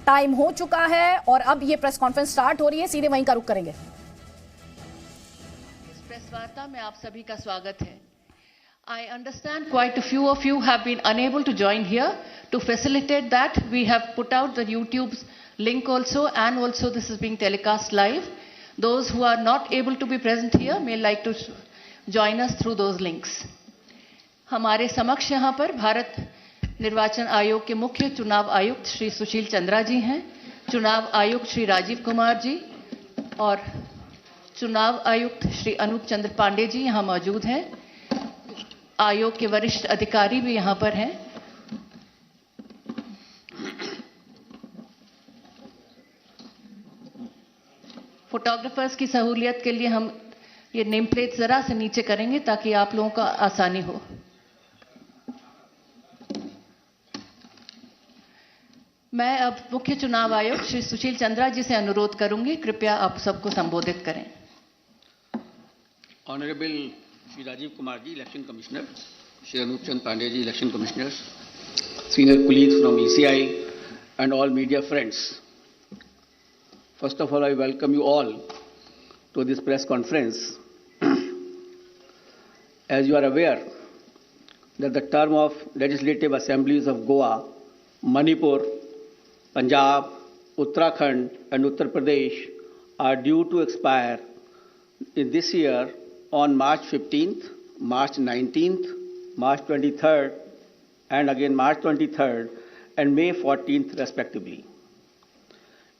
Time हो चुका है और अब ये प्रेस कॉन्फ्रेंस स्टार्ट हो रही है, सीधे वहीं का रुख करेंगे। इस प्रेस वार्ता में आप सभी का स्वागत है। I understand quite a few of you have been unable to join here. To facilitate that, we have put out the YouTube's link also, and also this is being telecast live. Those who are not able to be present here may like to join us through those links. हमारे समक्ष यहाँ पर भारत निर्वाचन आयोग के मुख्य चुनाव आयुक्त श्री सुशील चंद्रा जी हैं, चुनाव आयुक्त श्री राजीव कुमार जी और चुनाव आयुक्त श्री अनूप चंद्र पांडे जी यहाँ मौजूद हैं। आयोग के वरिष्ठ अधिकारी भी यहाँ पर हैं। फोटोग्राफर्स की सहूलियत के लिए हम ये नेम प्लेट जरा से नीचे करेंगे ताकि आप लोगों का आसानी हो। मैं अब मुख्य चुनाव आयुक्त श्री सुशील चंद्रा जी से अनुरोध करूंगी, कृपया आप सबको संबोधित करें। Honourable Shri Rajiv Kumar ji, election commissioner, Shri Anup Chand Pandey ji, election commissioner, senior colleagues from ECI and all media friends. First of all, I welcome you all to this press conference. As you are aware that the term of legislative assemblies of Goa, Manipur, Punjab, Uttarakhand and Uttar Pradesh are due to expire in this year on March 15th, March 19th, March 23rd, and again March 23rd and May 14th respectively.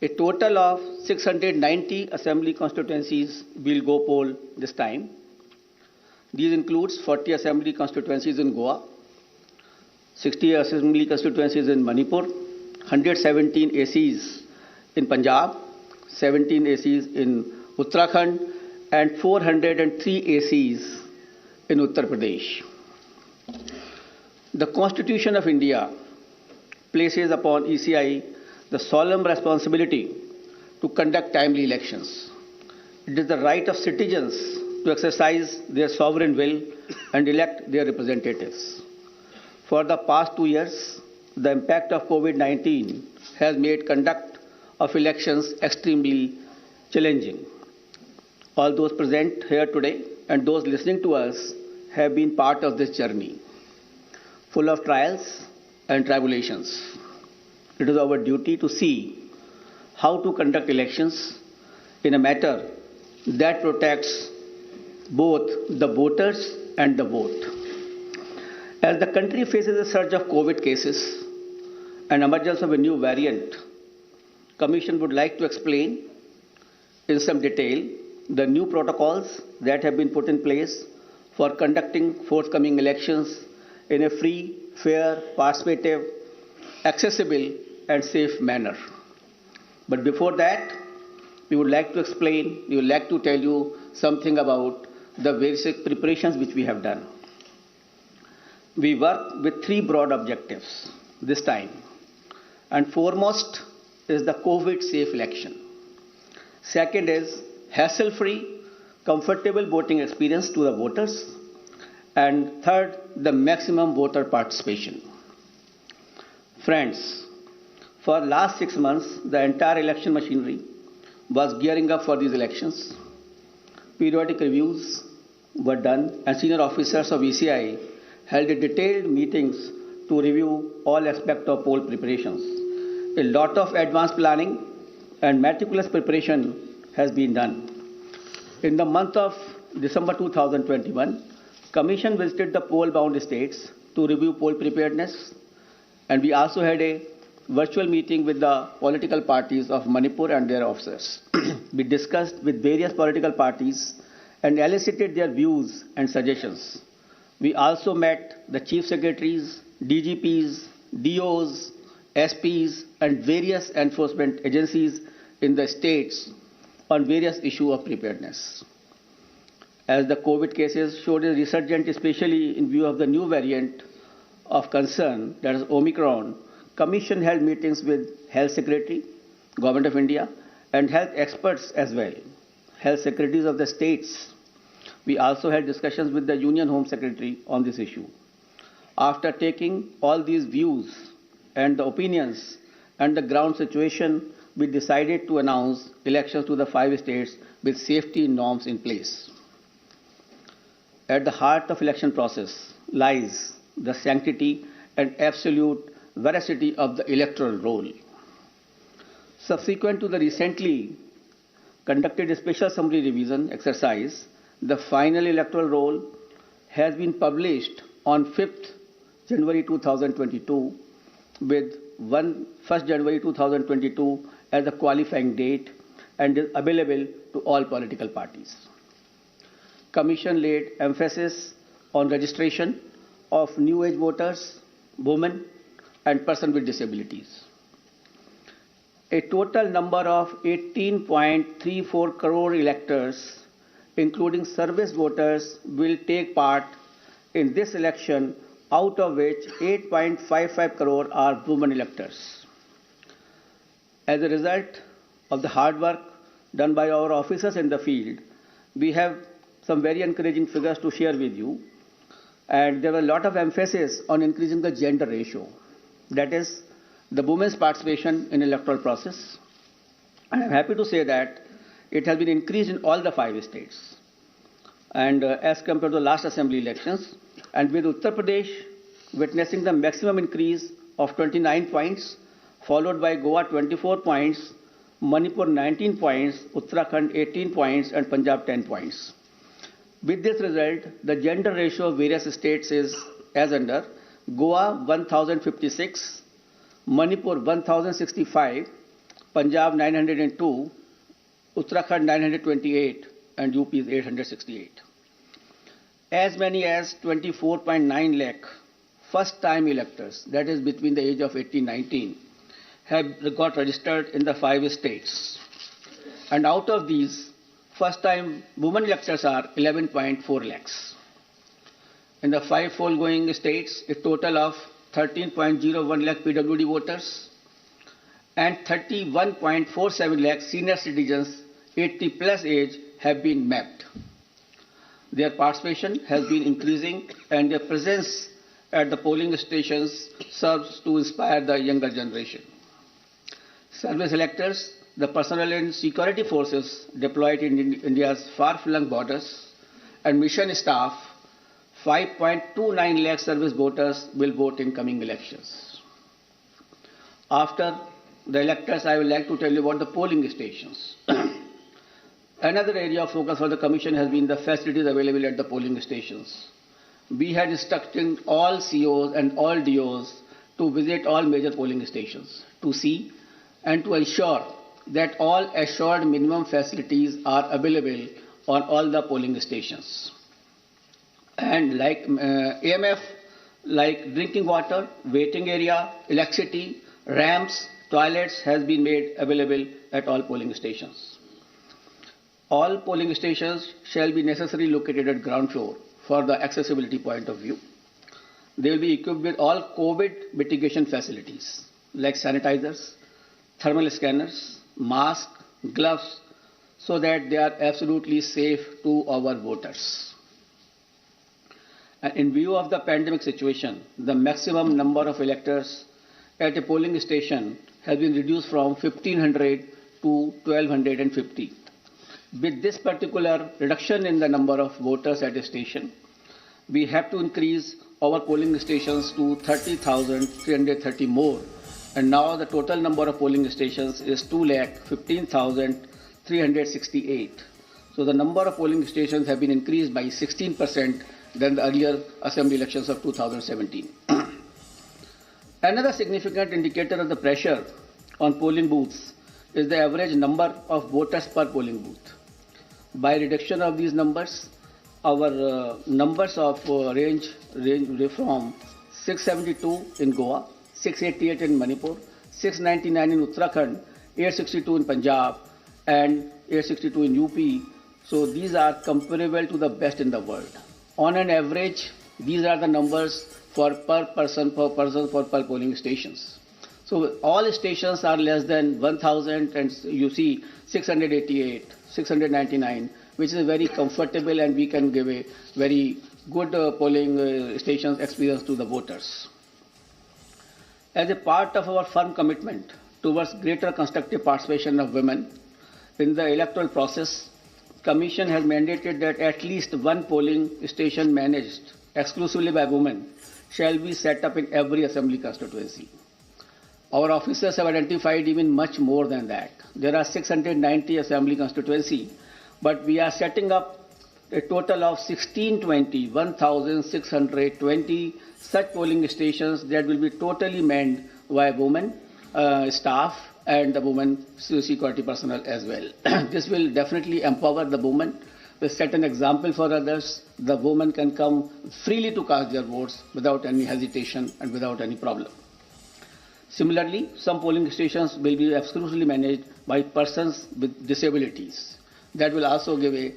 A total of 690 assembly constituencies will go poll this time. These includes 40 assembly constituencies in Goa, 60 assembly constituencies in Manipur, 117 ACs in Punjab, 17 ACs in Uttarakhand, and 403 ACs in Uttar Pradesh. The Constitution of India places upon ECI the solemn responsibility to conduct timely elections. It is the right of citizens to exercise their sovereign will and elect their representatives. For the past 2 years, the impact of COVID-19 has made conduct of elections extremely challenging. All those present here today and those listening to us have been part of this journey, full of trials and tribulations. It is our duty to see how to conduct elections in a manner that protects both the voters and the vote. As the country faces a surge of COVID cases and emergence of a new variant, Commission would like to explain in some detail the new protocols that have been put in place for conducting forthcoming elections in a free, fair, participative, accessible and safe manner. But before that, we would like to tell you something about the basic preparations which we have done. We work with 3 broad objectives this time, and foremost is the COVID-safe election. Second is hassle-free, comfortable voting experience to the voters, and third, the maximum voter participation. Friends, for last 6 months, the entire election machinery was gearing up for these elections. Periodic reviews were done, and senior officers of ECI held detailed meetings to review all aspects of poll preparations. A lot of advanced planning and meticulous preparation has been done. In the month of December 2021, Commission visited the poll-bound states to review poll preparedness, and we also had a virtual meeting with the political parties of Manipur and their officers. We discussed with various political parties and elicited their views and suggestions. We also met the chief secretaries, DGPs, DOs, SPs, and various enforcement agencies in the states on various issues of preparedness. As the COVID cases showed a resurgence, especially in view of the new variant of concern, that is Omicron, Commission held meetings with Health Secretary, Government of India, and health experts as well, health secretaries of the states. We also had discussions with the Union Home Secretary on this issue. After taking all these views and the opinions and the ground situation, we decided to announce elections to the 5 states with safety norms in place. At the heart of election process lies the sanctity and absolute veracity of the electoral roll. Subsequent to the recently conducted special summary revision exercise, the final electoral roll has been published on 5th January 2022 with 1st January 2022 as the qualifying date and is available to all political parties. Commission laid emphasis on registration of new age voters, women and persons with disabilities. A total number of 18.34 crore electors, including service voters, will take part in this election, out of which 8.55 crore are women electors. As a result of the hard work done by our officers in the field, we have some very encouraging figures to share with you. And there was a lot of emphasis on increasing the gender ratio. That is, the women's participation in electoral process. And I'm happy to say that it has been increased in all the 5 states. And as compared to the last assembly elections, and with Uttar Pradesh witnessing the maximum increase of 29 points, followed by Goa 24 points, Manipur 19 points, Uttarakhand 18 points, and Punjab 10 points. With this result, the gender ratio of various states is as under: Goa 1056, Manipur 1065, Punjab 902, Uttarakhand 928, and UP is 868. As many as 24.9 lakh first-time electors, that is between the age of 18-19, have got registered in the 5 states. And out of these, first-time women electors are 11.4 lakhs. In the 5 foregoing states, a total of 13.01 lakh PWD voters and 31.47 lakh senior citizens 80 plus age have been mapped. Their participation has been increasing and their presence at the polling stations serves to inspire the younger generation. Service electors, the personnel and security forces deployed in India's far-flung borders, and mission staff, 5.29 lakh service voters will vote in coming elections. After the electors, I would like to tell you about the polling stations. Another area of focus for the Commission has been the facilities available at the polling stations. We had instructed all COs and all DOs to visit all major polling stations to see and to ensure that all assured minimum facilities are available on all the polling stations. And like AMF, like drinking water, waiting area, electricity, ramps, toilets has been made available at all polling stations. All polling stations shall be necessarily located at ground floor for the accessibility point of view. They will be equipped with all COVID mitigation facilities like sanitizers, thermal scanners, masks, gloves, so that they are absolutely safe to our voters. And in view of the pandemic situation, the maximum number of electors at a polling station has been reduced from 1,500 to 1,250. With this particular reduction in the number of voters at a station, we have to increase our polling stations to 30,330 more. And now the total number of polling stations is 2,15,368. So the number of polling stations have been increased by 16% than the earlier assembly elections of 2017. Another significant indicator of the pressure on polling booths is the average number of voters per polling booth. By reduction of these numbers, our numbers of range from 672 in Goa, 688 in Manipur, 699 in Uttarakhand, 862 in Punjab, and 862 in UP. So these are comparable to the best in the world. On an average, these are the numbers for per person for polling stations. So all stations are less than 1,000, and you see 688, 699, which is very comfortable, and we can give a very good polling stations experience to the voters. As a part of our firm commitment towards greater constructive participation of women in the electoral process, Commission has mandated that at least one polling station managed exclusively by women shall be set up in every assembly constituency. Our officers have identified even much more than that. There are 690 assembly constituency, but we are setting up a total of 1,620 such polling stations that will be totally manned by women staff and the women security personnel as well. This will definitely empower the women, will set an example for others. The women can come freely to cast their votes without any hesitation and without any problem. Similarly, some polling stations will be exclusively managed by persons with disabilities. That will also give a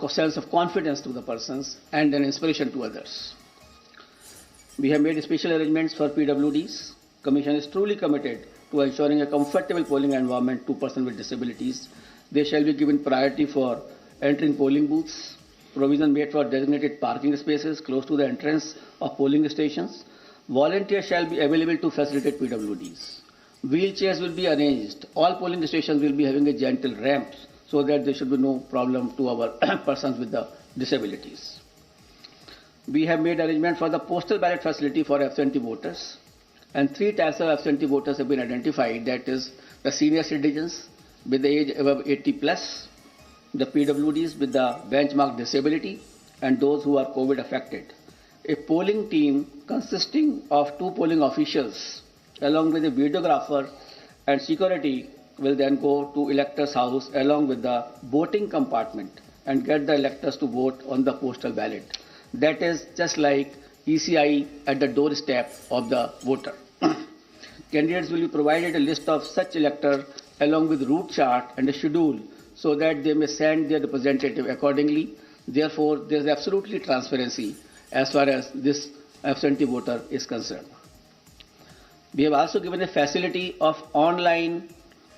sense of confidence to the persons and an inspiration to others. We have made special arrangements for PWDs. Commission is truly committed to ensuring a comfortable polling environment to persons with disabilities. They shall be given priority for entering polling booths, provision made for designated parking spaces close to the entrance of polling stations. Volunteers shall be available to facilitate PWDs. Wheelchairs will be arranged. All polling stations will be having a gentle ramp so that there should be no problem to our persons with the disabilities. We have made arrangement for the postal ballot facility for absentee voters, and 3 types of absentee voters have been identified. That is the senior citizens with the age above 80 plus, the PWDs with the benchmark disability, and those who are COVID affected. A polling team consisting of 2 polling officials along with a videographer and security will then go to electors' house along with the voting compartment and get the electors to vote on the postal ballot. That is just like ECI at the doorstep of the voter. Candidates will be provided a list of such electors along with route chart and a schedule so that they may send their representative accordingly. Therefore, there is absolutely transparency as far as this absentee voter is concerned. We have also given a facility of online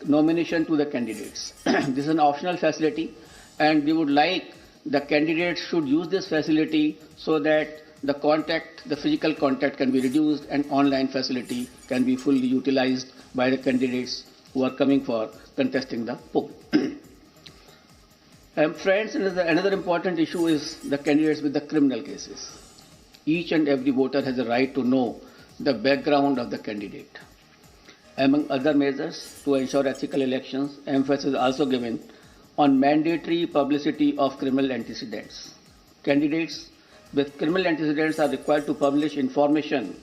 nomination to the candidates. This is an optional facility, and we would like the candidates should use this facility so that the physical contact can be reduced and online facility can be fully utilized by the candidates who are coming for contesting the poll. Friends, another important issue is the candidates with the criminal cases. Each and every voter has a right to know the background of the candidate. Among other measures to ensure ethical elections, emphasis is also given on mandatory publicity of criminal antecedents. Candidates with criminal antecedents are required to publish information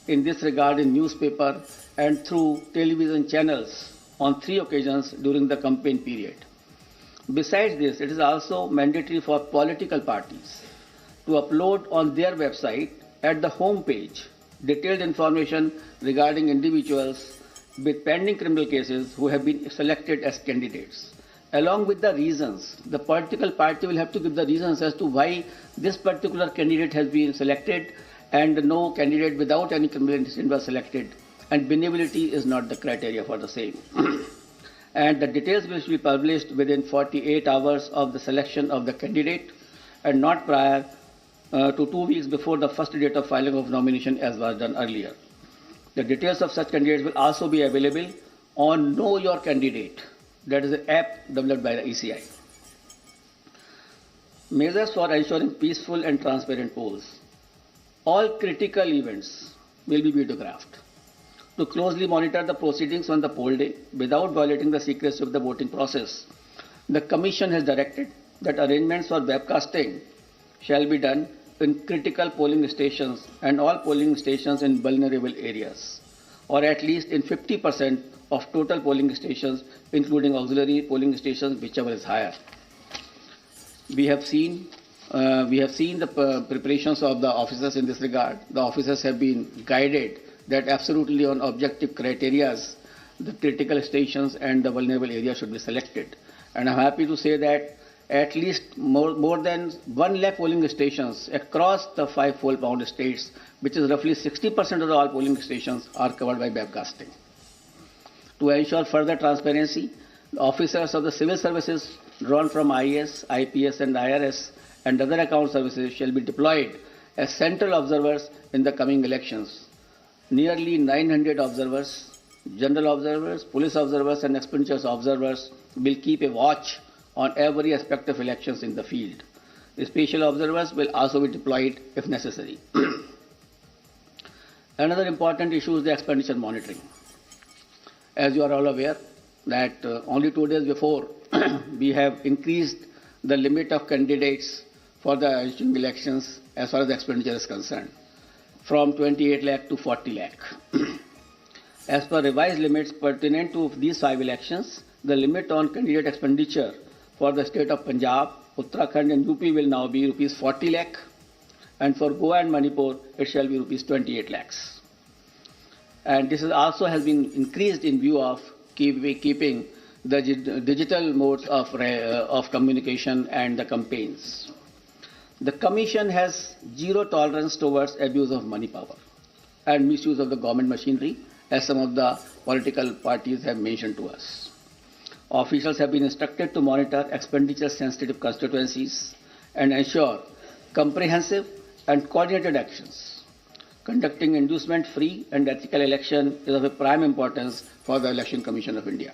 in this regard in newspaper and through television channels on 3 occasions during the campaign period. Besides this, it is also mandatory for political parties to upload on their website at the home page detailed information regarding individuals with pending criminal cases who have been selected as candidates. Along with the reasons, the political party will have to give the reasons as to why this particular candidate has been selected and no candidate without any criminal antecedent was selected, and benevolity is not the criteria for the same. And the details will be published within 48 hours of the selection of the candidate and not prior to 2 weeks before the first date of filing of nomination as was done earlier. The details of such candidates will also be available on Know Your Candidate. That is an app developed by the ECI. Measures for ensuring peaceful and transparent polls. All critical events will be videographed to closely monitor the proceedings on the poll day without violating the secrecy of the voting process. The Commission has directed that arrangements for webcasting shall be done in critical polling stations and all polling stations in vulnerable areas, or at least in 50% of total polling stations, including auxiliary polling stations, whichever is higher. We have seen the preparations of the officers in this regard. The officers have been guided that absolutely on objective criteria, the critical stations and the vulnerable areas should be selected. And I'm happy to say that at least more than 1 lakh polling stations across the 5 poll-bound states, which is roughly 60% of all polling stations, are covered by webcasting. To ensure further transparency, the officers of the civil services drawn from IAS, IPS and IRS and other account services shall be deployed as central observers in the coming elections. Nearly 900 observers general observers, police observers, and expenditures observers will keep a watch on every aspect of elections in the field. The special observers will also be deployed if necessary. Another important issue is the expenditure monitoring. As you are all aware, that only 2 days before we have increased the limit of candidates for the elections as far as the expenditure is concerned, from 28 lakh to 40 lakh. As per revised limits pertinent to these 5 elections, the limit on candidate expenditure for the state of Punjab, Uttarakhand and UP will now be rupees 40 lakh, and for Goa and Manipur it shall be rupees 28 lakhs. And this is also has been increased in view of keeping the digital modes of communication and the campaigns. The Commission has zero tolerance towards abuse of money power and misuse of the government machinery, as some of the political parties have mentioned to us. Officials have been instructed to monitor expenditure-sensitive constituencies and ensure comprehensive and coordinated actions. Conducting inducement-free and ethical election is of a prime importance for the Election Commission of India.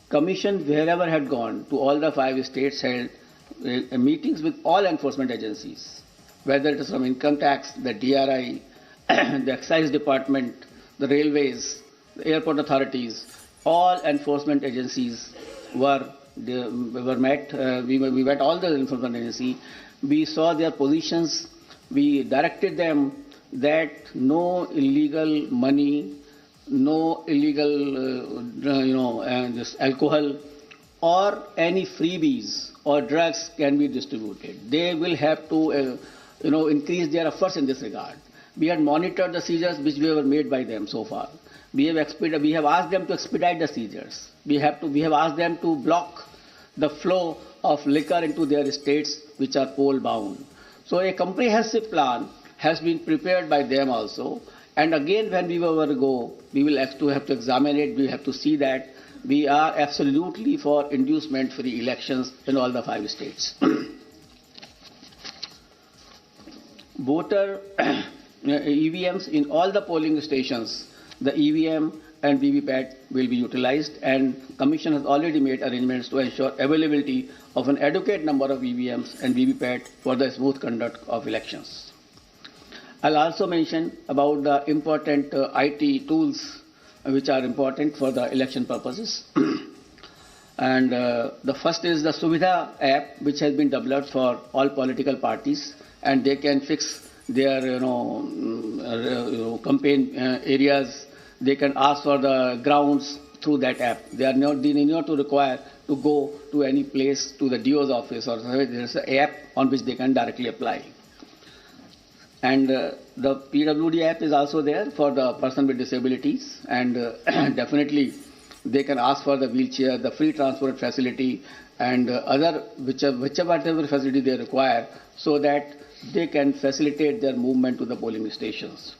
Commission, wherever had gone, to all the 5 states held meetings with all enforcement agencies, whether it is from income tax, the DRI, the excise department, the railways, the airport authorities, all enforcement agencies were met. We met all the enforcement agencies. We saw their positions. We directed them that no illegal money, no illegal, this alcohol or any freebies or drugs can be distributed. They will have to, increase their efforts in this regard. We had monitored the seizures which were made by them so far. We have asked them to expedite the seizures. We have asked them to block the flow of liquor into their states which are poll bound. So a comprehensive plan has been prepared by them also. And again, when we will go, we will have to examine it. We have to see that we are absolutely for inducement-free elections in all the 5 states. Voter EVMs in all the polling stations, the EVM and VVPAT will be utilized, and Commission has already made arrangements to ensure availability of an adequate number of EVMs and VVPAT for the smooth conduct of elections. I'll also mention about the important IT tools which are important for the election purposes. And the first is the Suvidha app, which has been developed for all political parties, and they can fix their campaign areas. They can ask for the grounds through that app. They need not to require to go to any place, to the DO's office, or there is an app on which they can directly apply. And the PWD app is also there for the person with disabilities, and definitely they can ask for the wheelchair, the free transport facility, and other whichever facility they require, so that they can facilitate their movement to the polling stations.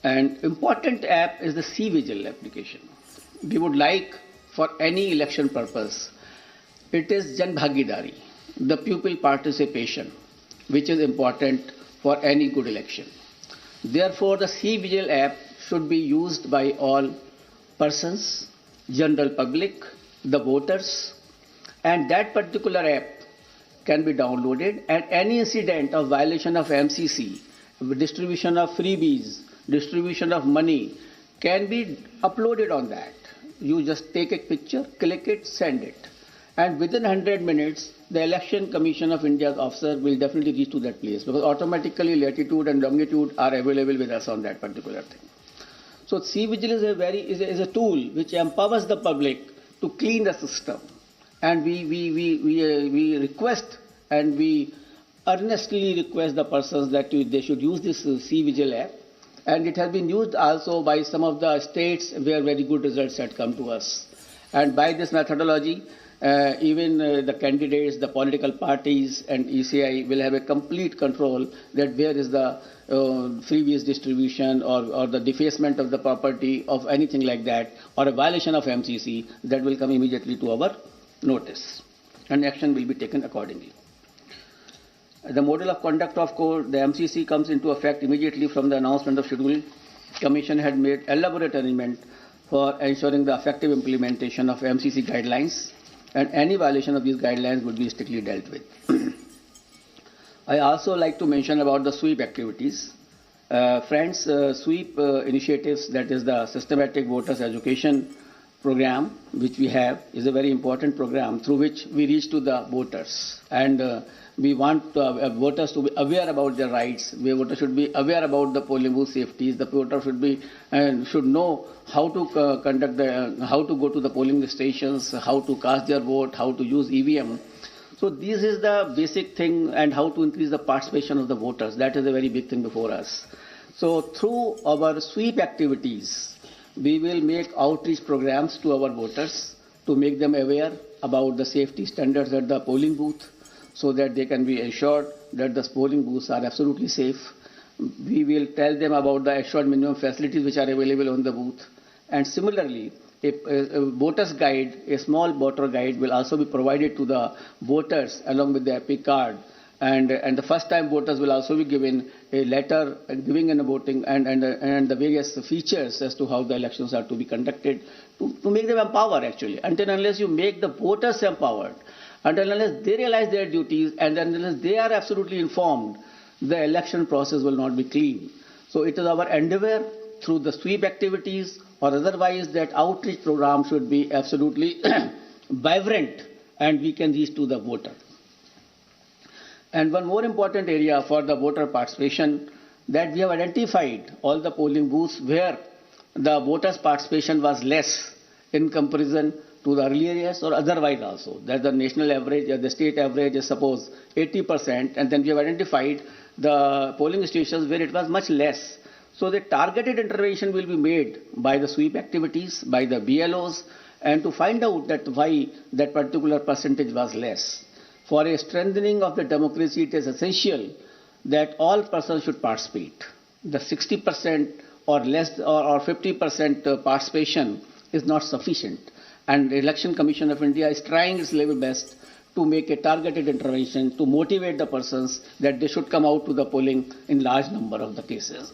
An important app is the C-Vigil application. We would like, for any election purpose, it is Jan Bhagidari, the pupil participation, which is important for any good election. Therefore, the C-Vigil app should be used by all persons, general public, the voters, and that particular app can be downloaded, and any incident of violation of MCC, distribution of freebies, distribution of money can be uploaded on that. You just take a picture, click it, send it. And within 100 minutes, the Election Commission of India's officer will definitely reach to that place, because automatically latitude and longitude are available with us on that particular thing. So C-Vigil is a tool which empowers the public to clean the system. And we request and we earnestly request the persons that they should use this C-Vigil app. And it has been used also by some of the states where very good results had come to us. And by this methodology, even the candidates, the political parties and ECI will have a complete control that where is the freebies distribution or the defacement of the property of anything like that, or a violation of MCC, that will come immediately to our notice, and action will be taken accordingly. The model of conduct of court, the MCC, comes into effect immediately from the announcement of schedule Commission had made elaborate arrangement for ensuring the effective implementation of MCC guidelines, and any violation of these guidelines would be strictly dealt with. I also like to mention about the sweep activities. Friends, sweep initiatives, that is the systematic voters education program, which we have, is a very important program through which we reach to the voters. And we want voters to be aware about their rights. The voters should be aware about the polling booth safeties. The voter should know how to how to go to the polling stations, how to cast their vote, how to use EVM. So this is the basic thing, and how to increase the participation of the voters. That is a very big thing before us. So through our sweep activities, we will make outreach programs to our voters to make them aware about the safety standards at the polling booth, so that they can be assured that the polling booths are absolutely safe. We will tell them about the assured minimum facilities which are available on the booth. And similarly, a voter's guide, a small voter guide, will also be provided to the voters along with the EPIC card. And the first-time voters will also be given a letter giving and voting and the various features as to how the elections are to be conducted to make them empowered, actually. Until unless you make the voters empowered, until unless they realize their duties, and unless they are absolutely informed, the election process will not be clean. So it is our endeavor through the sweep activities or otherwise that outreach program should be absolutely vibrant and we can reach to the voter. And one more important area for the voter participation, that we have identified all the polling booths where the voters' participation was less in comparison to the earlier years or otherwise also. That the national average or the state average is suppose 80%, and then we have identified the polling stations where it was much less. So the targeted intervention will be made by the sweep activities, by the BLOs, and to find out that why that particular percentage was less. For a strengthening of the democracy, it is essential that all persons should participate. The 60% or less or 50% participation is not sufficient. And the Election Commission of India is trying its level best to make a targeted intervention to motivate the persons that they should come out to the polling in large number of the cases.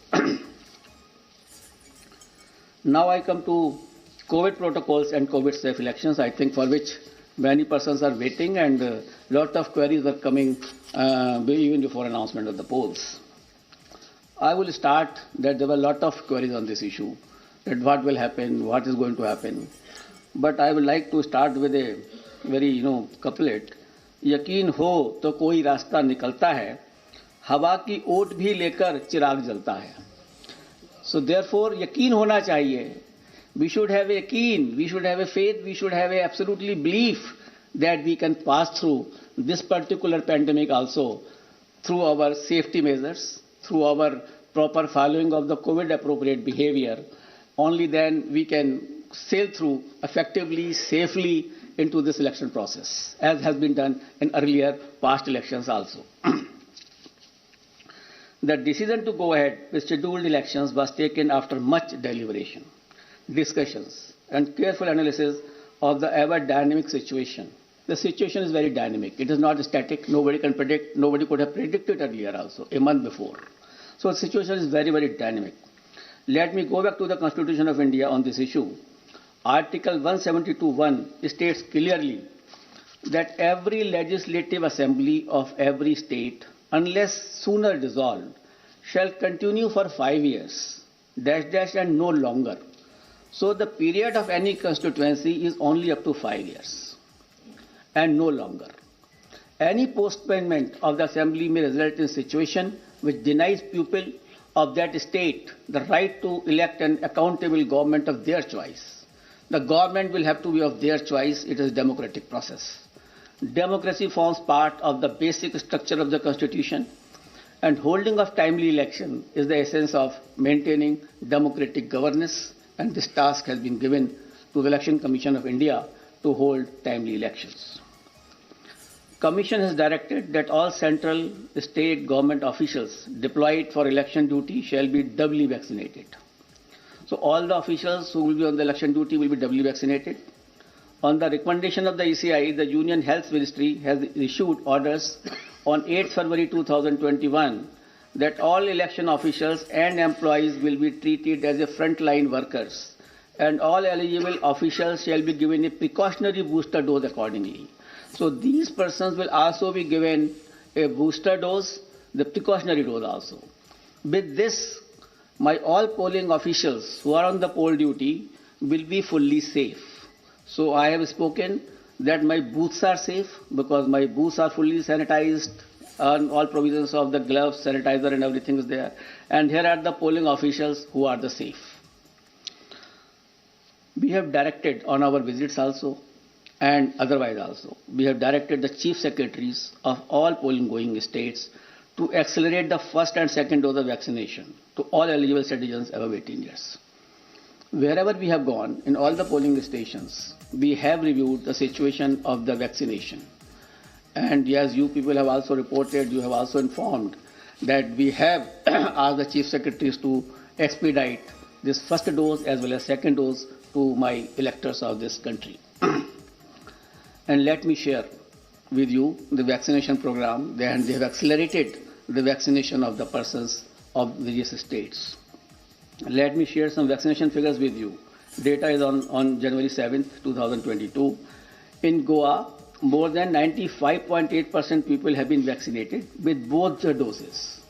Now I come to COVID protocols and COVID safe elections, I think for which many persons are waiting, and a lot of queries are coming even before announcement of the polls. I will start that there were a lot of queries on this issue, that what will happen, what is going to happen. But I would like to start with a very, couplet. यकीन हो तो कोई रास्ता निकलता है, हवा की ओट भी लेकर चिराग जलता है. So therefore, यकीन होना चाहिए. We should have a yaqeen, we should have a faith, we should have a absolutely belief that we can pass through this particular pandemic also through our safety measures, through our proper following of the COVID appropriate behavior. Only then we can sail through effectively, safely into this election process, as has been done in earlier past elections also. The decision to go ahead with scheduled elections was taken after much deliberation, discussions, and careful analysis of the ever dynamic situation. The situation is very dynamic. It is not static. Nobody can predict. Nobody could have predicted earlier also, a month before. So the situation is very, very dynamic. Let me go back to the Constitution of India on this issue. Article 172(1) states clearly that every legislative assembly of every state, unless sooner dissolved, shall continue for 5 years, and no longer. So the period of any constituency is only up to 5 years and no longer. Any postponement of the assembly may result in a situation which denies people of that state the right to elect an accountable government of their choice. The government will have to be of their choice. It is a democratic process. Democracy forms part of the basic structure of the Constitution, and holding of timely election is the essence of maintaining democratic governance, and this task has been given to the Election Commission of India to hold timely elections. Commission has directed that all central state government officials deployed for election duty shall be doubly vaccinated. So all the officials who will be on the election duty will be doubly vaccinated. On the recommendation of the ECI, the Union Health Ministry has issued orders on 8 February 2021 that all election officials and employees will be treated as a frontline workers, and all eligible officials shall be given a precautionary booster dose accordingly. So these persons will also be given a booster dose, the precautionary dose also. With this, my all polling officials who are on the poll duty will be fully safe. So I have spoken that my booths are safe because my booths are fully sanitized, and all provisions of the gloves, sanitizer and everything is there. And here are the polling officials who are the safe. We have directed on our visits also and otherwise also, we have directed the chief secretaries of all polling going states to accelerate the first and second dose of vaccination to all eligible citizens above 18 years. Wherever we have gone, in all the polling stations, we have reviewed the situation of the vaccination. And as you people have also reported, you have also informed that we have asked the chief secretaries to expedite this first dose as well as second dose to my electors of this country. And let me share with you the vaccination program, and they have accelerated the vaccination of the persons of various states. Let me share some vaccination figures with you. Data is on January 7th, 2022. In Goa, more than 95.8% people have been vaccinated with both the doses.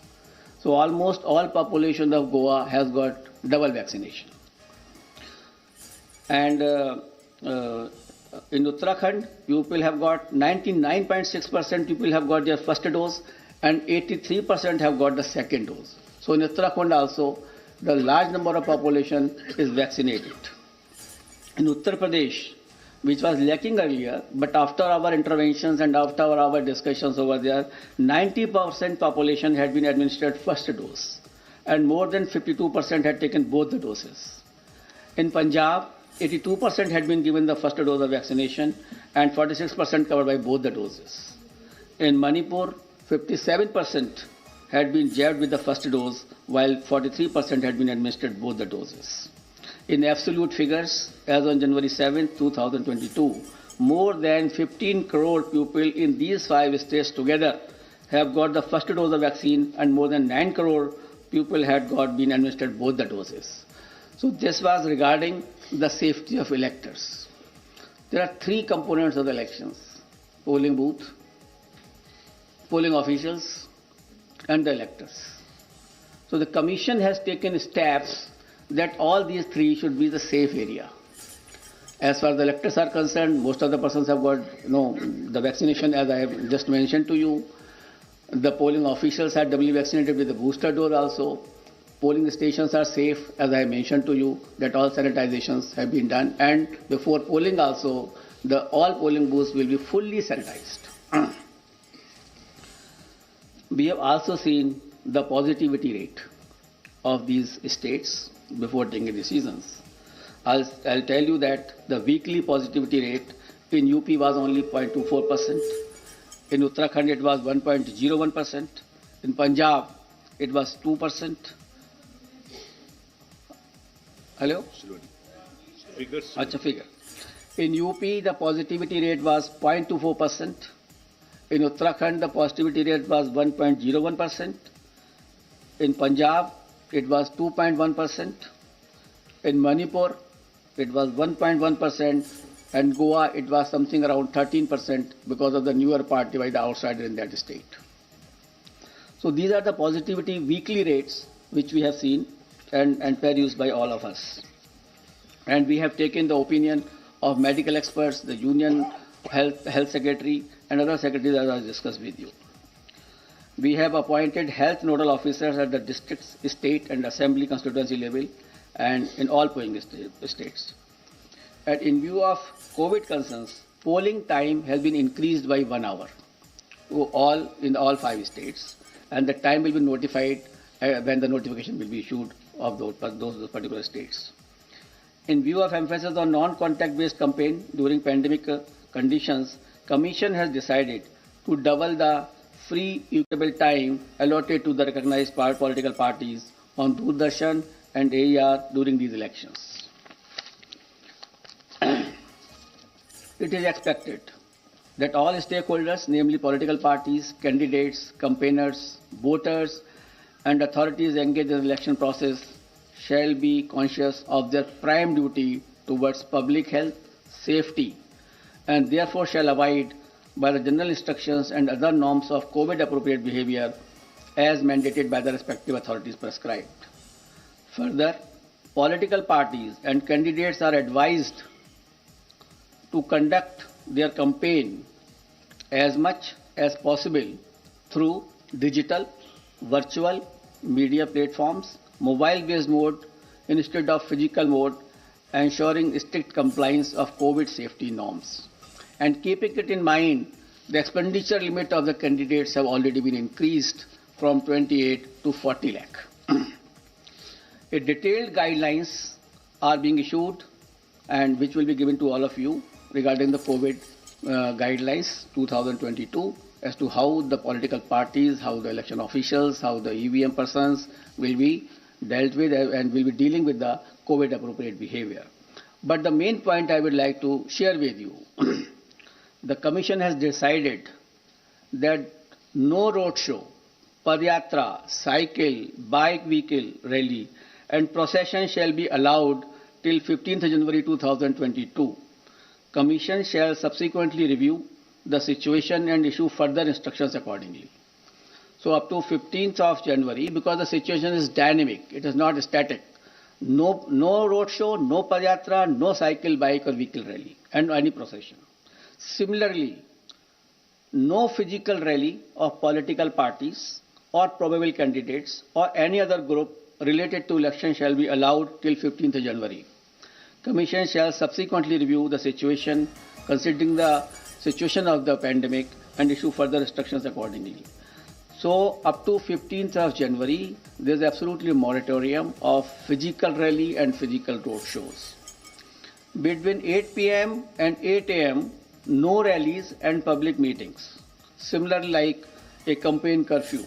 So almost all population of Goa has got double vaccination. And in Uttarakhand, people have got 99.6% people have got their first dose and 83% have got the second dose. So in Uttarakhand also, the large number of population is vaccinated. In Uttar Pradesh, which was lacking earlier, but after our interventions and after our discussions over there, 90% population had been administered first dose, and more than 52% had taken both the doses. In Punjab, 82% had been given the first dose of vaccination, and 46% covered by both the doses. In Manipur, 57% had been jabbed with the first dose, while 43% had been administered both the doses. In absolute figures, as on January 7, 2022, more than 15 crore people in these 5 states together have got the first dose of vaccine, and more than 9 crore people had been administered both the doses. So this was regarding the safety of electors. There are 3 components of the elections: polling booth, polling officials, and the electors. So the Commission has taken steps that all these 3 should be the safe area. As far as the electors are concerned, most of the persons have got the vaccination, as I have just mentioned to you. The polling officials are doubly vaccinated with the booster dose also. Polling stations are safe, as I mentioned to you, that all sanitizations have been done. And before polling also, all polling booths will be fully sanitized. We have also seen the positivity rate of these states before taking decisions. I'll tell you that the weekly positivity rate in UP was only 0.24%. In Uttarakhand, it was 1.01%. In Punjab, it was 2%. Hello? Figures. Acha, figure. In UP, the positivity rate was 0.24%. In Uttarakhand, the positivity rate was 1.01%. In Punjab, it was 2.1%. In Manipur, it was 1.1%. And Goa, it was something around 13% because of the newer party by the outsider in that state. So these are the positivity weekly rates which we have seen and produced by all of us. And we have taken the opinion of medical experts, the Union Health Secretary, and other secretaries as I discussed with you. We have appointed health nodal officers at the district, state, and assembly constituency level and in all polling states. And in view of COVID concerns, polling time has been increased by 1 hour in all 5 states, and the time will be notified when the notification will be issued of those particular states. In view of emphasis on non-contact based campaign during pandemic conditions, Commission has decided to double the free equitable time allotted to the recognized political parties on Doordarshan and AER during these elections. It is expected that all stakeholders, namely political parties, candidates, campaigners, voters, and authorities engaged in the election process shall be conscious of their prime duty towards public health, safety, and therefore shall abide by the general instructions and other norms of COVID-appropriate behavior as mandated by the respective authorities prescribed. Further, political parties and candidates are advised to conduct their campaign as much as possible through digital, virtual, media platforms, mobile-based mode instead of physical mode, ensuring strict compliance of COVID safety norms. And keeping it in mind, the expenditure limit of the candidates have already been increased from 28 to 40 lakh. A detailed guidelines are being issued and which will be given to all of you regarding the COVID guidelines 2022 as to how the political parties, how the election officials, how the EVM persons will be dealt with and will be dealing with the COVID appropriate behavior. But the main point I would like to share with you, the Commission has decided that no road show, padyatra, cycle, bike vehicle rally and procession shall be allowed till 15th January 2022. Commission shall subsequently review the situation and issue further instructions accordingly. So up to 15th of January, because the situation is dynamic, it is not static. No road show, no padyatra, no cycle, bike or vehicle rally and any procession. Similarly, no physical rally of political parties or probable candidates or any other group related to election shall be allowed till 15th January. Commission shall subsequently review the situation considering the situation of the pandemic and issue further instructions accordingly. So up to 15th of January, there is absolutely a moratorium of physical rally and physical road shows. Between 8 p.m. and 8 a.m., no rallies and public meetings. Similarly, like a campaign curfew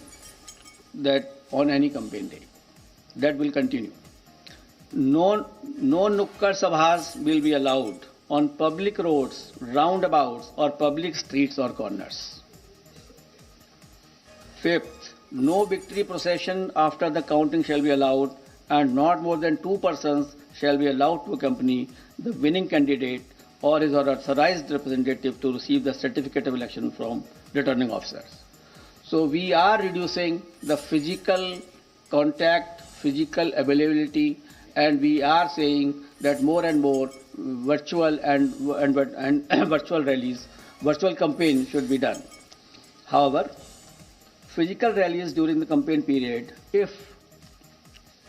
that on any campaign day. That will continue. No nukkad sabhas will be allowed on public roads, roundabouts or public streets or corners. Fifth, no victory procession after the counting shall be allowed and not more than 2 persons shall be allowed to accompany the winning candidate or his or authorized representative to receive the certificate of election from returning officers. So we are reducing the physical contact, physical availability, and we are saying that more and more virtual and virtual rallies, virtual campaign should be done. However, physical rallies during the campaign period, if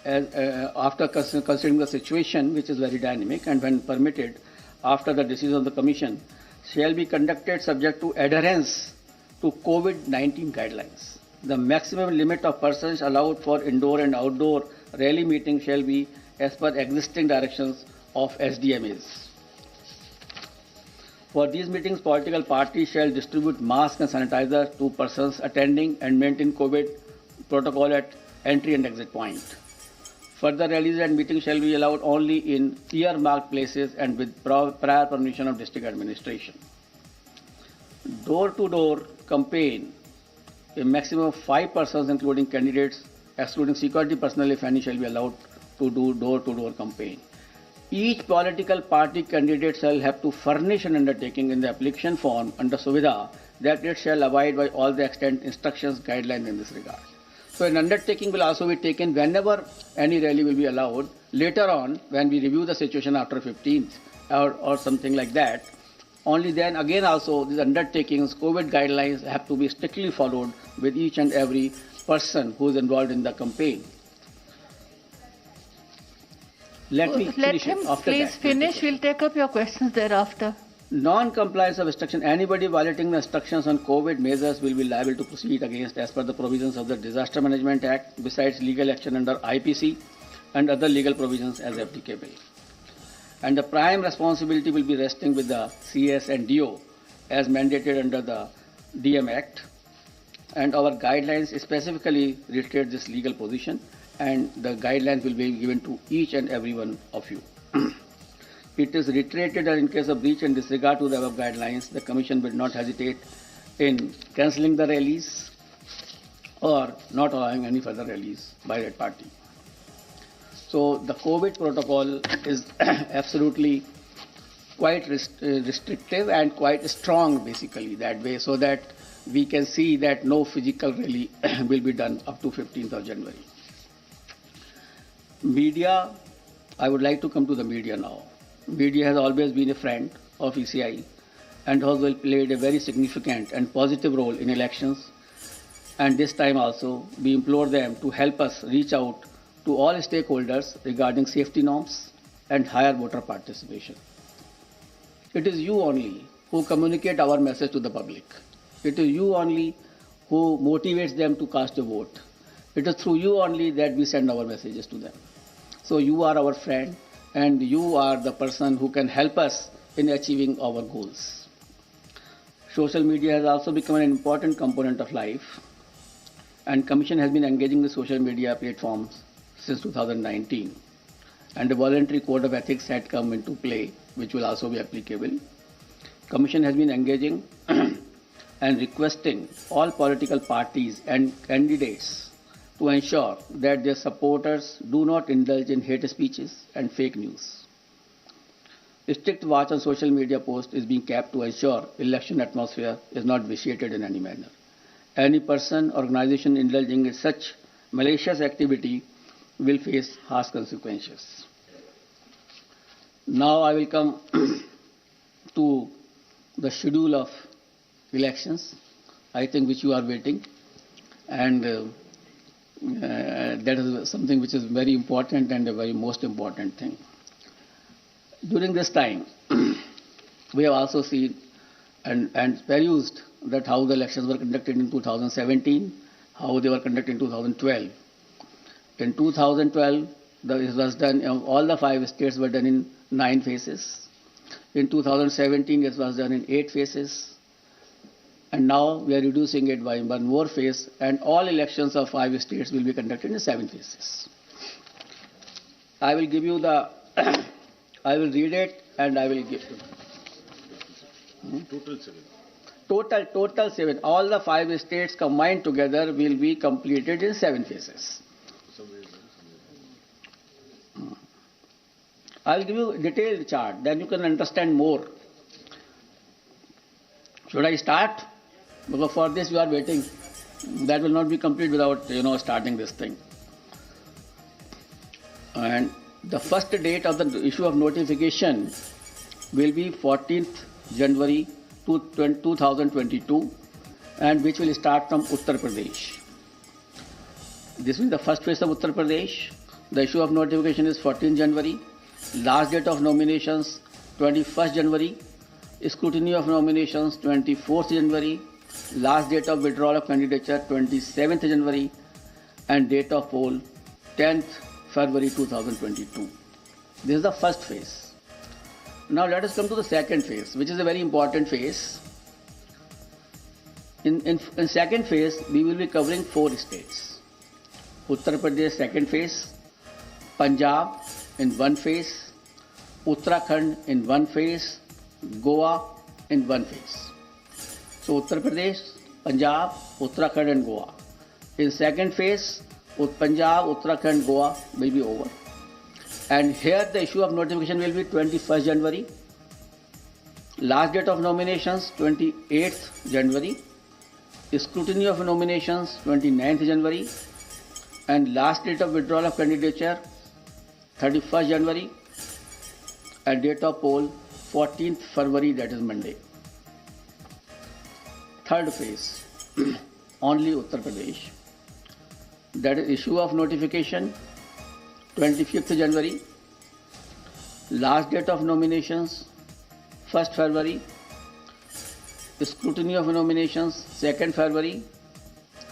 after considering the situation, which is very dynamic, and when permitted after the decision of the Commission, shall be conducted subject to adherence to COVID-19 guidelines. The maximum limit of persons allowed for indoor and outdoor rally meeting shall be as per existing directions of SDMAs. For these meetings, political parties shall distribute masks and sanitizer to persons attending and maintain COVID protocol at entry and exit point. Further rallies and meetings shall be allowed only in earmarked places and with prior permission of district administration. Door-to-door campaign, a maximum of 5 persons including candidates, excluding security personnel if any, shall be allowed to do door-to-door campaign. Each political party candidate shall have to furnish an undertaking in the application form under Suvidha that it shall abide by all the extant instructions, guidelines in this regard. So an undertaking will also be taken whenever any rally will be allowed. Later on, when we review the situation after 15th or something like that, only then again also these undertakings, COVID guidelines have to be strictly followed with each and every person who is involved in the campaign. Let me finish him it. After please that, finish. We'll take up your questions thereafter. Non-compliance of instruction. Anybody violating the instructions on COVID measures will be liable to proceed against as per the provisions of the Disaster Management Act, besides legal action under IPC and other legal provisions as applicable. And the prime responsibility will be resting with the CS and DO as mandated under the DM Act. And our guidelines specifically restate this legal position, and the guidelines will be given to each and every one of you. It is reiterated that in case of breach and disregard to the above guidelines, the Commission will not hesitate in cancelling the rallies or not allowing any further rallies by that party. So the COVID protocol is absolutely quite restrictive and quite strong basically that way, so that we can see that no physical rally will be done up to 15th of January. Media, I would like to come to the media now. Media has always been a friend of ECI and has played a very significant and positive role in elections. And this time also, we implore them to help us reach out to all stakeholders regarding safety norms and higher voter participation. It is you only who communicate our message to the public. It is you only who motivates them to cast a vote. It is through you only that we send our messages to them. So you are our friend and you are the person who can help us in achieving our goals. Social media has also become an important component of life, and Commission has been engaging with social media platforms since 2019, and a voluntary code of ethics had come into play, which will also be applicable. Commission has been engaging and requesting all political parties and candidates to ensure that their supporters do not indulge in hate speeches and fake news. A strict watch on social media posts is being kept to ensure election atmosphere is not vitiated in any manner. Any person or organization indulging in such malicious activity will face harsh consequences. Now I will come to the schedule of elections, I think which you are waiting, and that is something which is very important and a very most important thing. During this time, we have also seen and perused that how the elections were conducted in 2017, how they were conducted in 2012. In 2012, it was done, all the 5 states were done in 9 phases. In 2017, it was done in 8 phases. And now we are reducing it by 1 more phase, and all elections of 5 states will be conducted in 7 phases. I will give you the, I will read it and I will give you. Total 7. Total 7. All the 5 states combined together will be completed in 7 phases. I will give you a detailed chart, then you can understand more. Should I start? Because for this you are waiting. That will not be complete without, starting this thing. And the first date of the issue of notification will be 14th January 2022, and which will start from Uttar Pradesh. This is the first phase of Uttar Pradesh. The issue of notification is 14th January. Last date of nominations 21st January. Scrutiny of nominations 24th January. Last date of withdrawal of candidature 27th January. And date of poll 10th February 2022. This is the first phase. Now let us come to the second phase, which is a very important phase. In second phase, we will be covering 4 states. Uttar Pradesh second phase, Punjab in 1 phase, Uttarakhand in 1 phase, Goa in 1 phase. So Uttar Pradesh, Punjab, Uttarakhand and Goa. In second phase, Punjab, Uttarakhand, Goa will be over. And here the issue of notification will be 21st January. Last date of nominations 28th January. Scrutiny of nominations 29th January. And last date of withdrawal of candidature 31st January. And date of poll 14th February, that is Monday. Third phase, only Uttar Pradesh. That is issue of notification 25th January. Last date of nominations 1st February. Scrutiny of nominations 2nd February.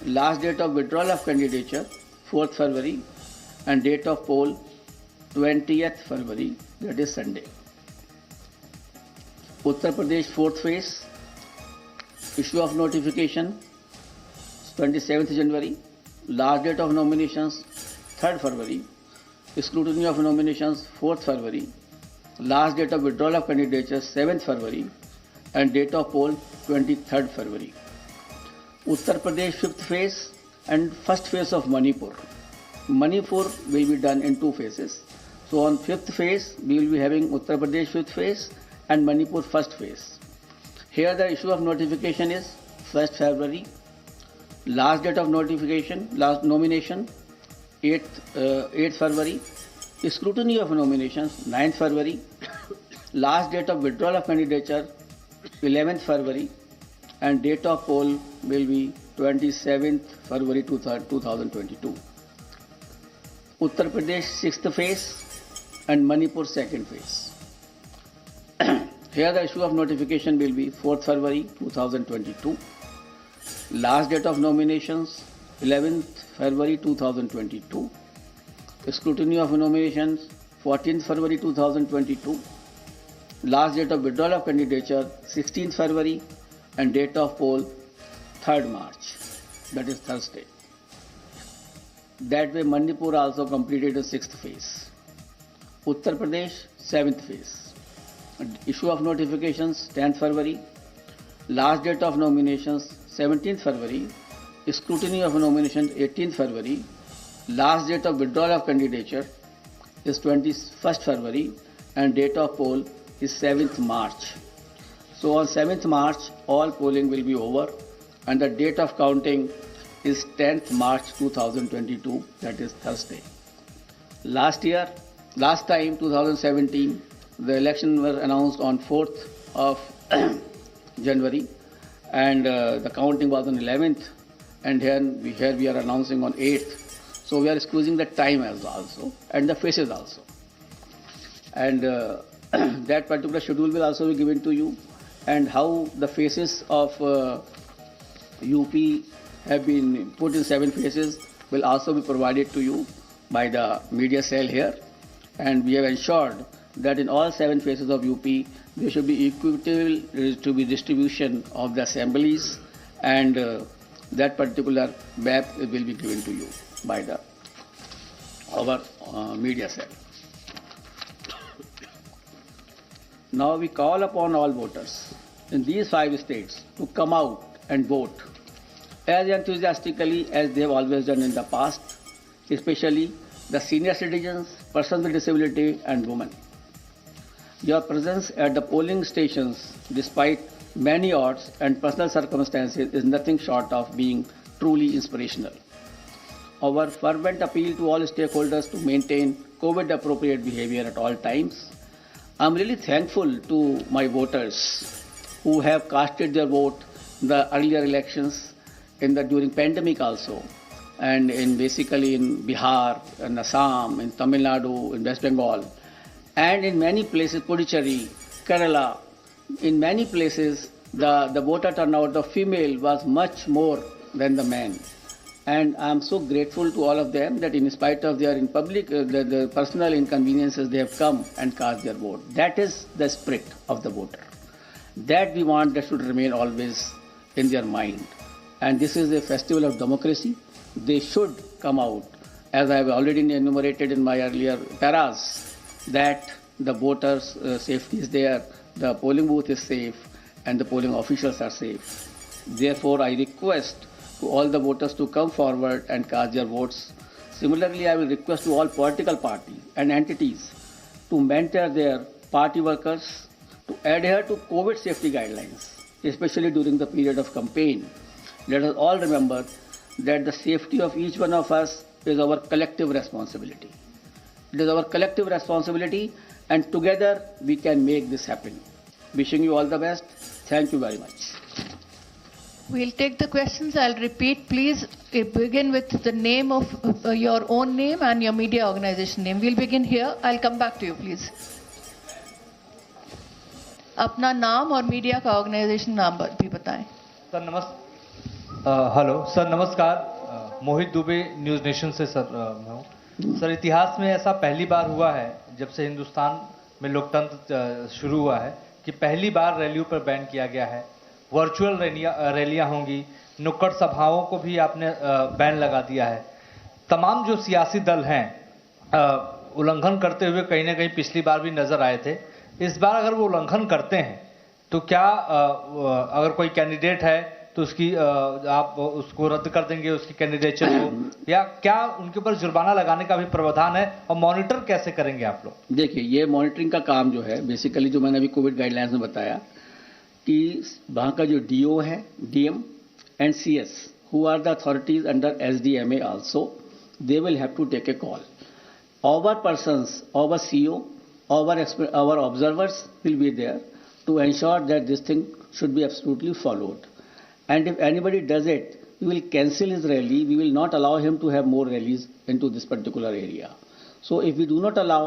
Last date of withdrawal of candidature 4th February. And date of poll 20th February, that is Sunday. Uttar Pradesh 4th phase, issue of notification 27th January. Last date of nominations 3rd February. Scrutiny of nominations 4th February. Last date of withdrawal of candidature 7th February. And date of poll 23rd February. Uttar Pradesh 5th phase, and first phase of Manipur. Manipur will be done in 2 phases. So on 5th phase, we will be having Uttar Pradesh 5th phase and Manipur 1st phase. Here the issue of notification is 1st February. Last date of notification, last nomination, 8th February. Scrutiny of nominations, 9th February. Last date of withdrawal of candidature, 11th February. And date of poll will be 27th February 2022. Uttar Pradesh 6th phase and Manipur 2nd phase. Here the issue of notification will be 4th February 2022. Last date of nominations 11th February 2022. Scrutiny of nominations 14th February 2022. Last date of withdrawal of candidature 16th February and date of poll 3rd March, that is Thursday. That way Manipur also completed the 6th phase. Uttar Pradesh 7th phase. Issue of notifications 10th February. Last date of nominations 17th February. Scrutiny of nominations 18th February. Last date of withdrawal of candidature is 21st February and date of poll is 7th March. So on 7th March all polling will be over and the date of counting is 10th March 2022, that is Thursday. Last time 2017, the election was announced on 4th of January and the counting was on 11th and here we are announcing on 8th. So we are squeezing the time also and the phases also. And that particular schedule will also be given to you, and how the phases of UP have been put in 7 phases will also be provided to you by the media cell here. And we have ensured that in all 7 phases of UP, there should be equitable distribution of the assemblies, and that particular map will be given to you by our media cell. Now we call upon all voters in these 5 states to come out and vote as enthusiastically as they have always done in the past, especially the senior citizens, persons with disability and women. Your presence at the polling stations, despite many odds and personal circumstances, is nothing short of being truly inspirational. Our fervent appeal to all stakeholders to maintain COVID-appropriate behavior at all times. I'm really thankful to my voters who have casted their vote in the earlier elections, during pandemic also, and basically in Bihar, in Assam, in Tamil Nadu, in West Bengal, and in many places, Puducherry, Kerala, in many places the voter turnout of female was much more than the men. And I am so grateful to all of them that in spite of their the personal inconveniences, they have come and cast their vote. That is the spirit of the voter. That we want that should remain always in their mind. And this is a festival of democracy. They should come out, as I have already enumerated in my earlier paras, that the voters' safety is there, the polling booth is safe, and the polling officials are safe. Therefore, I request to all the voters to come forward and cast their votes. Similarly, I will request to all political parties and entities to mentor their party workers to adhere to COVID safety guidelines, especially during the period of campaign. Let us all remember that the safety of each one of us is our collective responsibility. It is our collective responsibility, and together we can make this happen. Wishing you all the best. Thank you very much. We'll take the questions. I'll repeat. Please begin with the name of your own name and your media organization name. We'll begin here. I'll come back to you, please. अपना नाम और media का organisation नाम भी बताएं। Sir hello sir, नमस्कार। मोहित Dubey, news nation से sir मैं हूँ। सर, इतिहास में ऐसा पहली बार हुआ है जब से हिंदुस्तान में लोकतंत्र शुरू हुआ है कि पहली बार रैलियों पर बैन किया गया है। वर्चुअल रैलियां होंगी, नुक्कड़ सभाओं को भी आपने बैन लगा दिया है। तमाम जो सियासी दल हैं उल्लंघन करते हुए कहीं ना कहीं पिछली बार भी नजर आए थे। इस बार अगर वो उल्लंघन करते हैं तो क्या अगर कोई कैंडिडेट है तो उसकी आप उसको रद्द कर देंगे उसकी कैंडिडेचर को, या क्या उनके ऊपर जुर्माना लगाने का भी प्रावधान है और मॉनिटर कैसे करेंगे आप लोग? देखिए, ये मॉनिटरिंग का काम जो है बेसिकली जो मैंने अभी कोविड गाइडलाइंस में बताया कि वहाँ का जो डीओ है, DM and CS who are the authorities under SDMA also, they will have to take a call. Our persons, our CEO, our observers will be there to ensure that this thing should be absolutely followed. And if anybody does it, we will cancel his rally. We will not allow him to have more rallies into this particular area. So if we do not allow,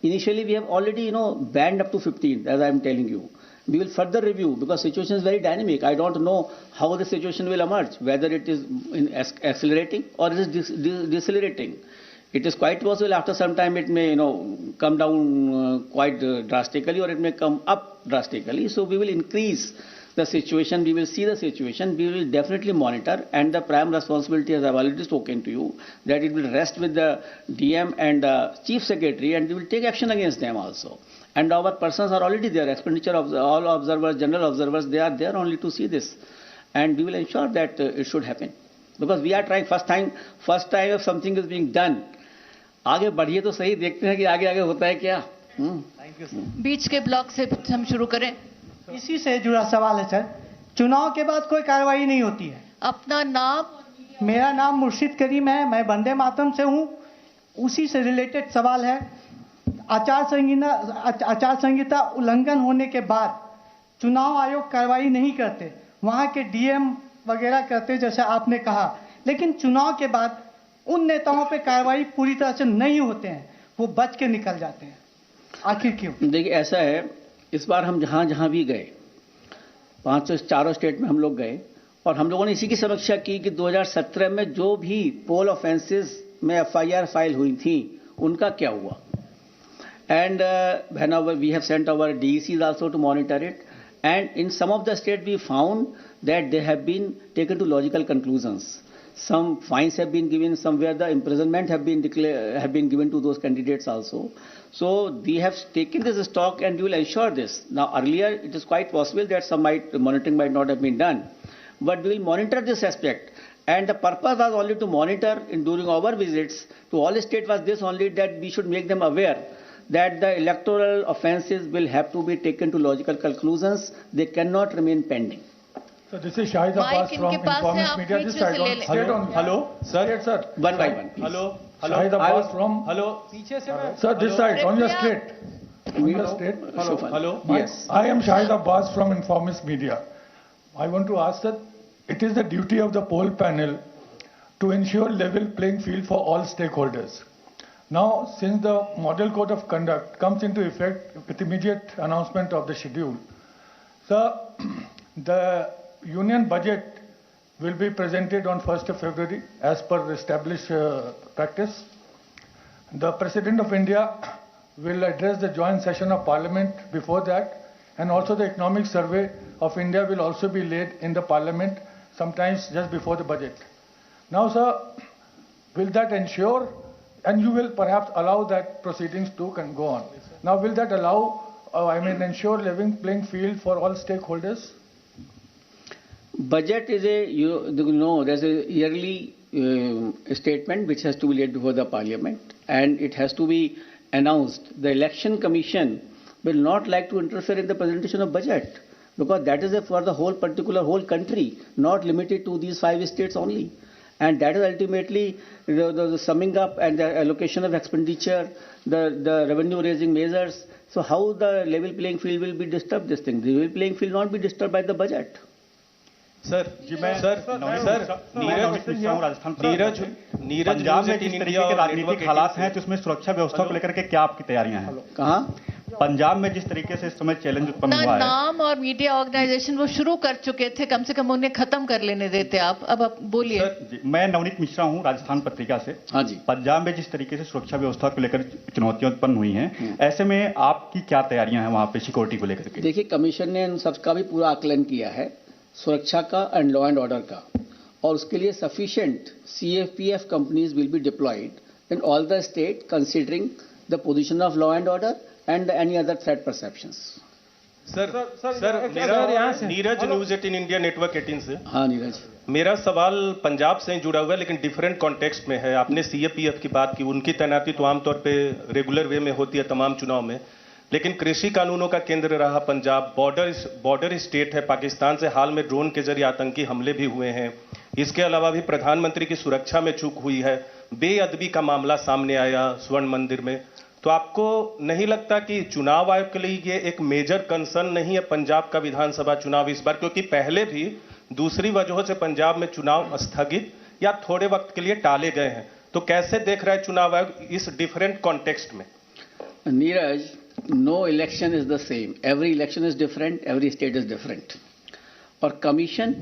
initially we have already, banned up to 15, as I am telling you. We will further review because situation is very dynamic. I don't know how the situation will emerge, whether it is accelerating or it is decelerating. It is quite possible after some time it may, come down quite drastically, or it may come up drastically. So we will increase the situation. We will see the situation. We will definitely monitor. And the prime responsibility, as I have already spoken to you, that it will rest with the DM and the Chief Secretary, and we will take action against them also. And our persons are already there. Expenditure of all observers, general observers, they are there only to see this. And we will ensure that it should happen. Because we are trying first time if something is being done. आगे बढ़िए तो सही, देखते हैं कि आगे आगे होता है क्या. Thank you sir. बीच के ब्लॉक से हम शुरू करें. इसी से जुड़ा सवाल है सर. चुनाव के बाद कोई कार्रवाई नहीं होती है. अपना नाम. मेरा नाम मुर्शिद करीम है, मैं वंदे मातरम से हूँ. उसी से रिलेटेड सवाल है. आचार संहिता उल्लंघन होने के बाद चुनाव आयोग कार्रवाई नहीं करते, वहाँ के डीएम वगैरह करते जैसे आपने कहा, लेकिन चुनाव के बाद उन नेताओं पे कार्रवाई पूरी तरह से नहीं होते हैं, वो बच के निकल जाते हैं. आखिर क्यों? देखिए, ऐसा है, इस बार हम जहां जहां भी गए, 4 स्टेट में हम लोग गए, और हम लोगों ने इसी की समीक्षा की कि 2017 में जो भी पोल ऑफेंसेस में एफआईआर फाइल हुई थी उनका क्या हुआ. And whenever we have sent our DECs also to monitor it, and in some of the states we found that they have been taken to logical conclusions. Some fines have been given, somewhere the imprisonment have been given to those candidates also. So we have taken this stock and we will ensure this. Now earlier it is quite possible that some monitoring might not have been done, but we will monitor this aspect. And the purpose was only to monitor during our visits to all states was this only, that we should make them aware that the electoral offences will have to be taken to logical conclusions. They cannot remain pending. So this is Shahid Abbas from Informist Media. This side on state on. Hello, sir. Sir. One by one, please. Hello. Shahid Abbas from. Hello. पीछे से मैं. Sir, this side on your straight. On your straight. Hello. Yes. I am Shahid Abbas from Informist Media. I want to ask that it is the duty of the poll panel to ensure level playing field for all stakeholders. Now, since the Model Code of Conduct comes into effect with immediate announcement of the schedule, sir, the Union budget will be presented on 1st of February as per established practice. The President of India will address the joint session of Parliament before that, and also the economic survey of India will also be laid in the Parliament sometimes just before the budget. Now, sir, will that ensure, and you will perhaps allow that proceedings too can go on. Now, will that allow, ensure level playing field for all stakeholders? Budget is there's a yearly statement which has to be laid before the Parliament, and it has to be announced. The Election Commission will not like to interfere in the presentation of budget, because that is for the whole country, not limited to these 5 states only. And that is ultimately the summing up and the allocation of expenditure, the revenue raising measures. So how the level playing field will be disturbed, this thing? The level playing field will not be disturbed by the budget. Sir ji मैं नीरज पंजाब में जिस तरीके के राजनीतिक हालात हैं तो उसमें सुरक्षा व्यवस्था को लेकर के क्या आपकी तैयारियां हैं? कहाँ? पंजाब में जिस तरीके से इस समय चैलेंज उत्पन्न हुआ है. नाम और मीडिया ऑर्गेनाइजेशन वो शुरू कर चुके थे, कम से कम उन्हें खत्म कर लेने देते आप. अब आप बोलिए. मैं नवनीत मिश्रा हूं, राजस्थान पत्रिका से. हाँ जी. पंजाब में जिस तरीके से सुरक्षा व्यवस्था को लेकर चुनौतियां उत्पन्न हुई हैं, ऐसे में आपकी क्या तैयारियां हैं वहां पे सिक्योरिटी को लेकर के? देखिए, कमीशन ने इन सबका भी पूरा आकलन किया है, सुरक्षा का एंड लॉ एंड ऑर्डर का, और उसके लिए sufficient CFPF companies will be diploid in all the state considering the position of law and order and any other threat perceptions. Sir मेरा नीरज न्यूज 18 इंडिया नेटवर्क 18 से। हाँ नीरज, मेरा सवाल पंजाब से ही जुड़ा हुआ है लेकिन डिफरेंट कॉन्टेक्स्ट में है। आपने सीएपीएफ की बात की, उनकी तैनाती तो आमतौर पे रेगुलर वे में होती है तमाम चुनाव में, लेकिन कृषि कानूनों का केंद्र रहा पंजाब। बॉर्डर स्टेट है पाकिस्तान से, हाल में ड्रोन के जरिए आतंकी हमले भी हुए हैं। इसके अलावा भी प्रधानमंत्री की सुरक्षा में चूक हुई है, बेअदबी का मामला सामने आया स्वर्ण मंदिर में। तो आपको नहीं लगता कि चुनाव आयोग के लिए ये एक मेजर कंसर्न नहीं है पंजाब का विधानसभा चुनाव इस बार, क्योंकि पहले भी दूसरी वजहों से पंजाब में चुनाव स्थगित या थोड़े वक्त के लिए टाले गए हैं। तो कैसे देख रहा है चुनाव आयोग इस डिफरेंट कॉन्टेक्स्ट में? Neeraj, no election is the same, every election is different, every state is different. और कमीशन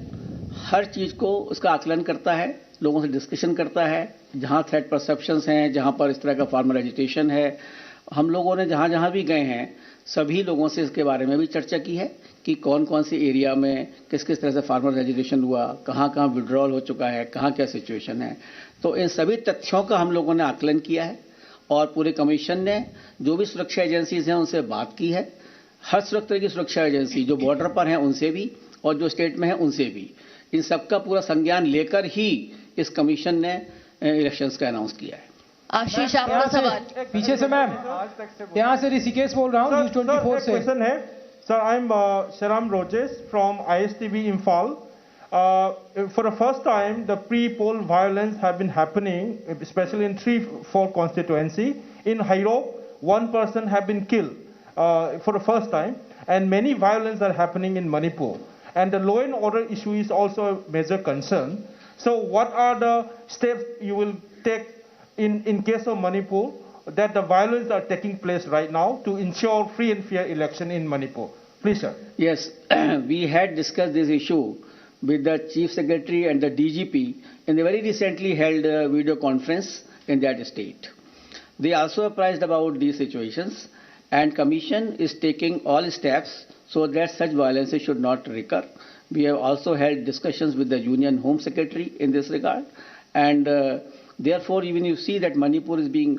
हर चीज को उसका आकलन करता है, लोगों से डिस्कशन करता है, जहां थ्रेट परसेप्शंस हैं, जहां पर इस तरह का फार्मर एजिटेशन है। हम लोगों ने जहां जहां भी गए हैं सभी लोगों से इसके बारे में भी चर्चा की है कि कौन कौन सी एरिया में किस किस तरह से फार्मर एजिटेशन हुआ, कहां कहां विड्रॉल हो चुका है, कहां क्या सिचुएशन है। तो इन सभी तथ्यों का हम लोगों ने आकलन किया है और पूरे कमीशन ने जो भी सुरक्षा एजेंसीज हैं उनसे बात की है। हर तरह की सुरक्षा एजेंसी जो बॉर्डर पर हैं उनसे भी और जो स्टेट में हैं उनसे भी, इन सबका पूरा संज्ञान लेकर ही इस कमीशन ने इलेक्शंस का अनाउंस किया है। आशीष, आपका सवाल। पीछे से मैम, यहाँ से ऋषिकेश बोल रहा हूँ न्यूज़ 24 से। क्वेश्चन है sir, I am Sharam Rojes from ISTV Imphal. For the first time, the pre-poll violence have been happening, especially in 3-4 constituency. In Hairok, one person have been killed for the first time, and many violence are happening in Manipur. And the law and order issue is also a major concern. So what are the steps you will take in case of Manipur that the violence are taking place right now to ensure free and fair election in Manipur? Please, sir. Yes, we had discussed this issue with the Chief Secretary and the DGP in the very recently held video conference in that state. They also apprised about these situations, and Commission is taking all steps so that such violences should not recur. We have also held discussions with the Union Home Secretary in this regard, and therefore even you see that Manipur is being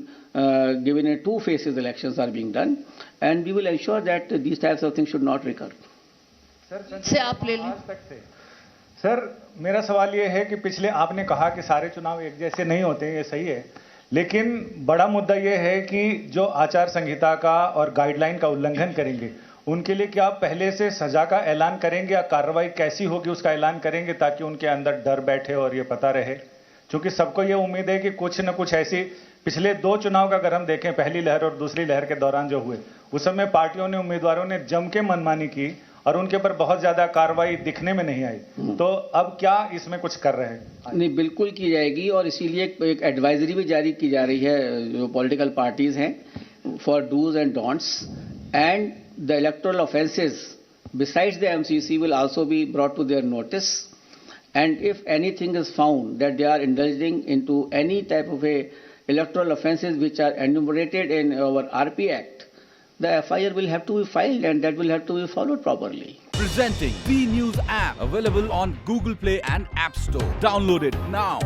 given a 2 phases elections are being done, and we will ensure that these types of things should not recur. से आप ले लें। Sir, मेरा सवाल ये है कि पिछले आपने कहा कि सारे चुनाव एक जैसे नहीं होते हैं, ये सही है, लेकिन बड़ा मुद्दा ये है कि जो आचार संहिता का और गाइडलाइन का उल्लंघन करेंगे उनके लिए क्या आप पहले से सजा का ऐलान करेंगे या कार्रवाई कैसी होगी उसका ऐलान करेंगे ताकि उनके अंदर डर बैठे और ये पता रहे? क्योंकि सबको ये उम्मीद है कि कुछ न कुछ ऐसी पिछले 2 चुनाव का अगर हम देखें, पहली लहर और दूसरी लहर के दौरान जो हुए, उस समय पार्टियों ने, उम्मीदवारों ने जम के मनमानी की और उनके ऊपर बहुत ज्यादा कार्रवाई दिखने में नहीं आई। तो अब क्या इसमें कुछ कर रहे हैं? नहीं, बिल्कुल की जाएगी और इसीलिए एक एडवाइजरी भी जारी की जा रही है जो पॉलिटिकल पार्टीज हैं for do's and don'ts, and the electoral offences besides the MCC will also be brought to their notice, and if anything is found that they are indulging into any type of a electoral offences which are enumerated in our RP Act, the FIR will have to be filed and that will have to be followed properly. Presenting B News app, available on Google Play and App Store. Download it now.